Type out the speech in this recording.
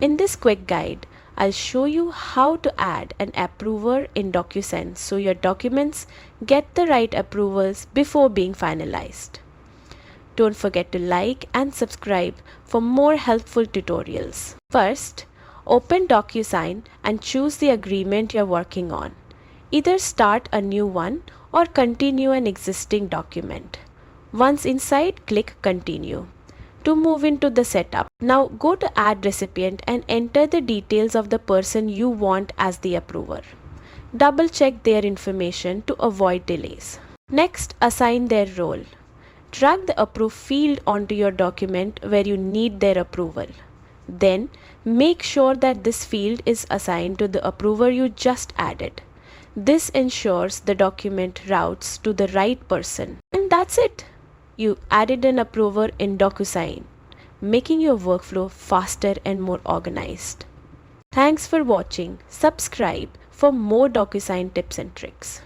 In this quick guide, I'll show you how to add an approver in DocuSign so your documents get the right approvals before being finalized. Don't forget to like and subscribe for more helpful tutorials. First, open DocuSign and choose the agreement you're working on. Either start a new one or continue an existing document. Once inside, click Continue. To move into the setup, now go to Add Recipient and enter the details of the person you want as the approver. Double check their information to avoid delays. Next, assign their role. Drag the Approve field onto your document where you need their approval. Then, make sure that this field is assigned to the approver you just added. This ensures the document routes to the right person. And that's it! You added an approver in DocuSign, making your workflow faster and more organized. Thanks for watching. Subscribe for more DocuSign tips and tricks.